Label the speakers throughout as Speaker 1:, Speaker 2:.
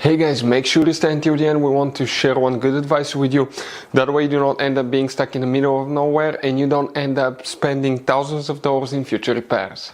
Speaker 1: Hey guys, make sure to stay until the end. We want to share one good advice with you. That way you do not end up being stuck in the middle of nowhere and you don't end up spending thousands of dollars in future repairs.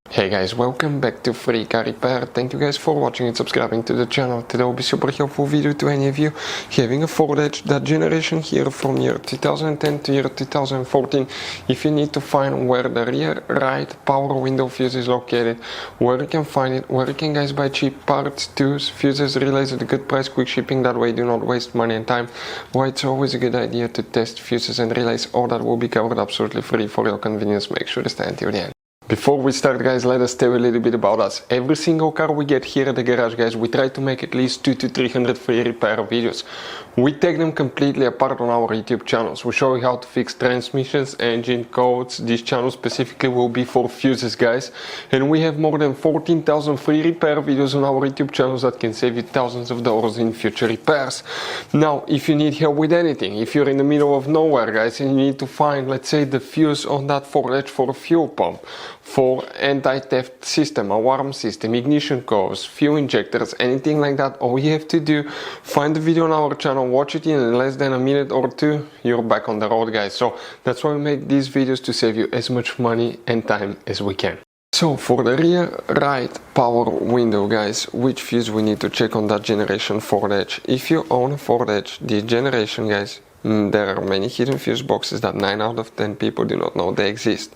Speaker 1: Hey guys, welcome back to Free Car Repair. Thank you guys for watching and subscribing to the channel. Today will be super helpful video to any of you having a Ford Edge, that generation here from year 2010 to year 2014. If you need to find where the rear right power window fuse is located, where you can find it, where you can guys buy cheap parts, tools, fuses, relays at a good price, quick shipping, that way do not waste money and time. Why it's always a good idea to test fuses and relays. All that will be covered absolutely free for your convenience. Make sure to stay until the end. Before we start guys, let us tell you a little bit about us. Every single car we get here at the garage guys, we try to make at least 200 to 300 free repair videos. We take them completely apart on our YouTube channels. We show you how to fix transmissions, engine codes. This channel specifically will be for fuses guys. And we have more than 14,000 free repair videos on our YouTube channels that can save you thousands of dollars in future repairs. Now, if you need help with anything, if you're in the middle of nowhere guys and you need to find, let's say, the fuse on that Ford Edge for a fuel pump, for anti-theft system, alarm system, ignition codes, fuel injectors, anything like that, all you have to do, find the video on our channel, watch it in less than a minute or two, you're back on the road guys. So that's why we make these videos, to save you as much money and time as we can. So for the rear right power window guys, which fuse we need to check on that generation Ford Edge? If you own a Ford Edge, this generation guys, there are many hidden fuse boxes that 9 out of 10 people do not know they exist.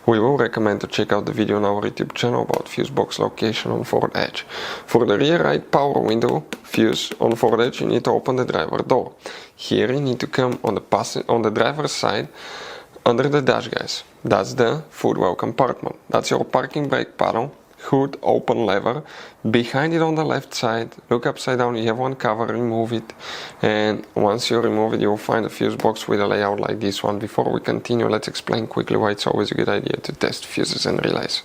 Speaker 1: We will recommend to check out the video on our YouTube channel about fuse box location on Ford Edge. For the rear right power window fuse on Ford Edge, you need to open the driver door. Here you need to come on the driver's side under the dash guys. That's the footwell compartment. That's your parking brake paddle, hood open lever. Behind it on the left side, look upside down, you have one cover, remove it, and once you remove it, you'll find a fuse box with a layout like this one. Before we continue, let's explain quickly why it's always a good idea to test fuses and relays.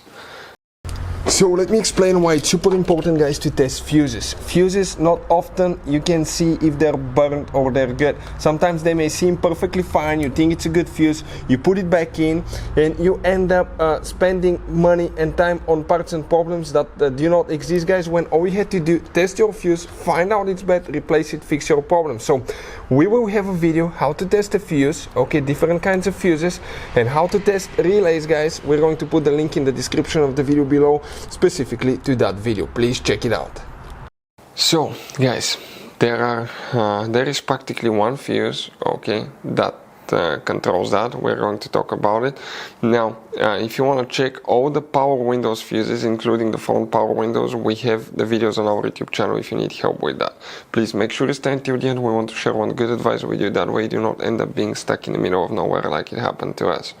Speaker 1: So let me explain why it's super important guys to test fuses. Fuses, not often you can see if they're burnt or they're good. Sometimes they may seem perfectly fine, you think it's a good fuse, you put it back in and you end up spending money and time on parts and problems that do not exist guys, when all you had to do, test your fuse, find out it's bad, replace it, fix your problem. So we will have a video how to test a fuse, okay, different kinds of fuses, and how to test relays guys. We're going to put the link in the description of the video below specifically to that video. Please check it out. So guys, there is practically one fuse, okay, that controls that. We're going to talk about it now. If you want to check all the power windows fuses, including the front power windows, we have the videos on our YouTube channel if you need help with that. Please make sure to stay until the end. We want to share one good advice with you, that way you do not end up being stuck in the middle of nowhere like it happened to us.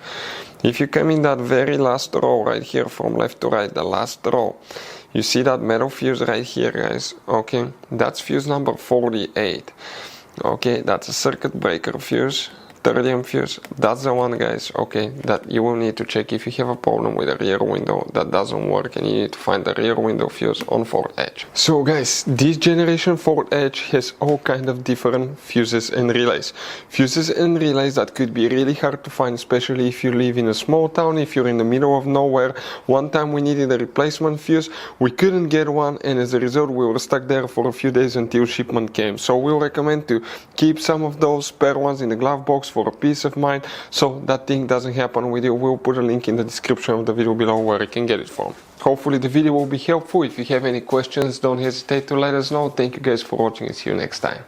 Speaker 1: If you come in that very last row right here from left to right, the last row, you see that metal fuse right here guys, okay, that's fuse number 48, okay, that's a circuit breaker fuse, 30 fuse. That's the one guys, okay, that you will need to check if you have a problem with a rear window that doesn't work and you need to find the rear window fuse on Ford Edge. So guys, this generation Ford Edge has all kind of different fuses and relays. Fuses and relays that could be really hard to find, especially if you live in a small town, if you're in the middle of nowhere. One time we needed a replacement fuse, we couldn't get one, and as a result we were stuck there for a few days until shipment came. So we'll recommend to keep some of those spare ones in the glove box for a peace of mind, so that thing doesn't happen with you. We'll put a link in the description of the video below where you can get it from. Hopefully the video will be helpful. If you have any questions, don't hesitate to let us know. Thank you guys for watching and see you next time.